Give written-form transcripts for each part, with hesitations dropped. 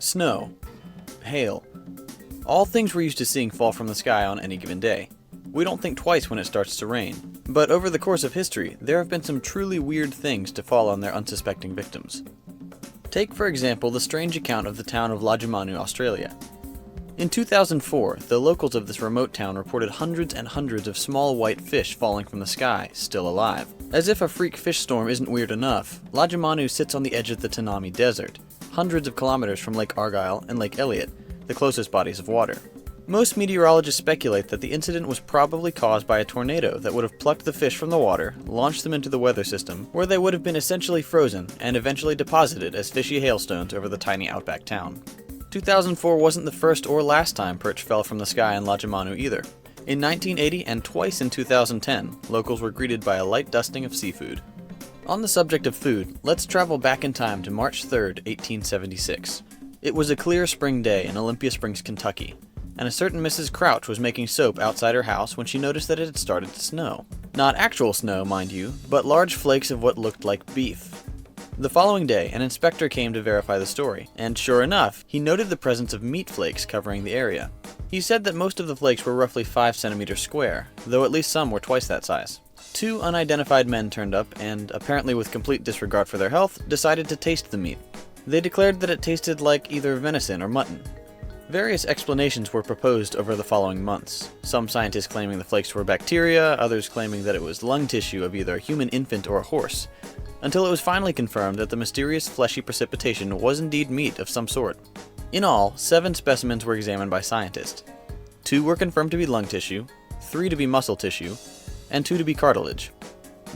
Snow, hail, all things we're used to seeing fall from the sky on any given day. We don't think twice when it starts to rain. But over the course of history, there have been some truly weird things to fall on their unsuspecting victims. Take, for example, the strange account of the town of Lajamanu, Australia. In 2004, the locals of this remote town reported hundreds and hundreds of small white fish falling from the sky, still alive. As if a freak fish storm isn't weird enough, Lajamanu sits on the edge of the Tanami Desert, hundreds of kilometers from Lake Argyll and Lake Elliot, the closest bodies of water. Most meteorologists speculate that the incident was probably caused by a tornado that would have plucked the fish from the water, launched them into the weather system, where they would have been essentially frozen and eventually deposited as fishy hailstones over the tiny outback town. 2004 wasn't the first or last time perch fell from the sky in Lajamanu either. In 1980 and twice in 2010, locals were greeted by a light dusting of seafood. On the subject of food, let's travel back in time to March 3, 1876. It was a clear spring day in Olympia Springs, Kentucky, and a certain Mrs. Crouch was making soap outside her house when she noticed that it had started to snow. Not actual snow, mind you, but large flakes of what looked like beef. The following day, an inspector came to verify the story, and sure enough, he noted the presence of meat flakes covering the area. He said that most of the flakes were roughly 5 centimeters square, though at least some were twice that size. 2 unidentified men turned up and, apparently with complete disregard for their health, decided to taste the meat. They declared that it tasted like either venison or mutton. Various explanations were proposed over the following months, some scientists claiming the flakes were bacteria, others claiming that it was lung tissue of either a human infant or a horse, until it was finally confirmed that the mysterious fleshy precipitation was indeed meat of some sort. In all, 7 specimens were examined by scientists. 2 were confirmed to be lung tissue, 3 to be muscle tissue, and 2 to be cartilage.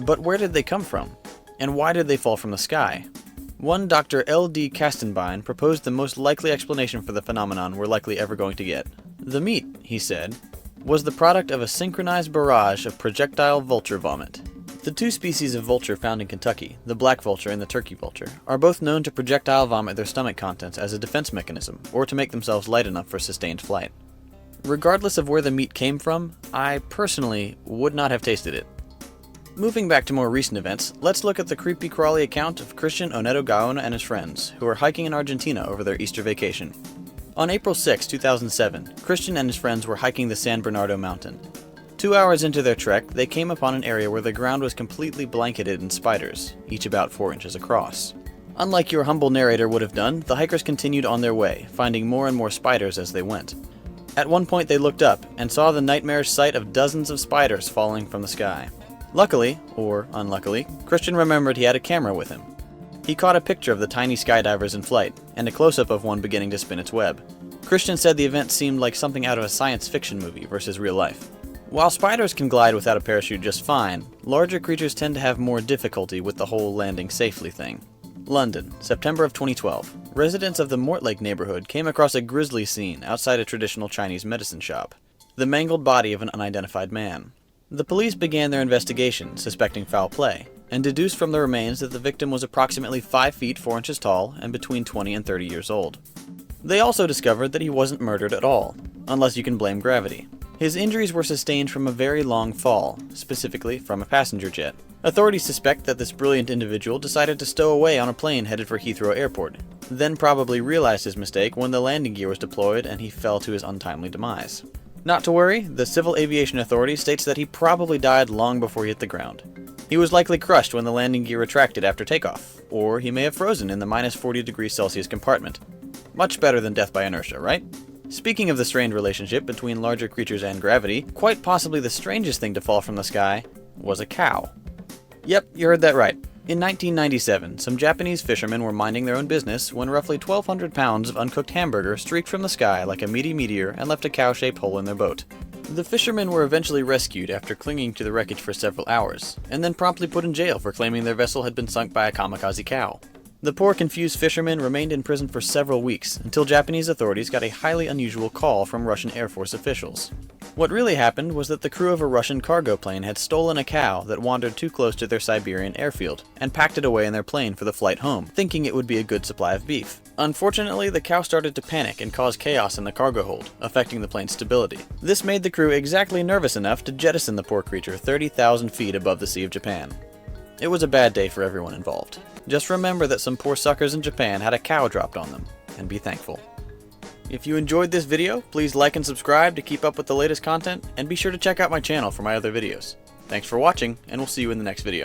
But where did they come from? And why did they fall from the sky? One Dr. L.D. Kastenbein proposed the most likely explanation for the phenomenon we're likely ever going to get. The meat, he said, was the product of a synchronized barrage of projectile vulture vomit. The 2 species of vulture found in Kentucky, the black vulture and the turkey vulture, are both known to projectile vomit their stomach contents as a defense mechanism, or to make themselves light enough for sustained flight. Regardless of where the meat came from, I personally would not have tasted it. Moving back to more recent events, let's look at the creepy crawly account of Christian Oneto Gaona and his friends, who were hiking in Argentina over their Easter vacation. On April 6, 2007, Christian and his friends were hiking the San Bernardo mountain. 2 hours into their trek, they came upon an area where the ground was completely blanketed in spiders, each about 4 inches across. Unlike your humble narrator would have done, the hikers continued on their way, finding more and more spiders as they went. At one point they looked up, and saw the nightmarish sight of dozens of spiders falling from the sky. Luckily, or unluckily, Christian remembered he had a camera with him. He caught a picture of the tiny skydivers in flight, and a close-up of one beginning to spin its web. Christian said the event seemed like something out of a science fiction movie versus real life. While spiders can glide without a parachute just fine, larger creatures tend to have more difficulty with the whole landing safely thing. London, September of 2012. Residents of the Mortlake neighborhood came across a grisly scene outside a traditional Chinese medicine shop. The mangled body of an unidentified man. The police began their investigation, suspecting foul play, and deduced from the remains that the victim was approximately 5 feet 4 inches tall and between 20 and 30 years old. They also discovered that he wasn't murdered at all, unless you can blame gravity. His injuries were sustained from a very long fall, specifically from a passenger jet. Authorities suspect that this brilliant individual decided to stow away on a plane headed for Heathrow Airport, then probably realized his mistake when the landing gear was deployed and he fell to his untimely demise. Not to worry, the Civil Aviation Authority states that he probably died long before he hit the ground. He was likely crushed when the landing gear retracted after takeoff, or he may have frozen in the minus 40 degrees Celsius compartment. Much better than death by inertia, right? Speaking of the strained relationship between larger creatures and gravity, quite possibly the strangest thing to fall from the sky was a cow. Yep, you heard that right. In 1997, some Japanese fishermen were minding their own business when roughly 1,200 pounds of uncooked hamburger streaked from the sky like a meaty meteor and left a cow-shaped hole in their boat. The fishermen were eventually rescued after clinging to the wreckage for several hours, and then promptly put in jail for claiming their vessel had been sunk by a kamikaze cow. The poor confused fishermen remained in prison for several weeks until Japanese authorities got a highly unusual call from Russian Air Force officials. What really happened was that the crew of a Russian cargo plane had stolen a cow that wandered too close to their Siberian airfield and packed it away in their plane for the flight home, thinking it would be a good supply of beef. Unfortunately, the cow started to panic and cause chaos in the cargo hold, affecting the plane's stability. This made the crew exactly nervous enough to jettison the poor creature 30,000 feet above the Sea of Japan. It was a bad day for everyone involved. Just remember that some poor suckers in Japan had a cow dropped on them. and be thankful. If you enjoyed this video, please like and subscribe to keep up with the latest content, and be sure to check out my channel for my other videos. Thanks for watching, and we'll see you in the next video.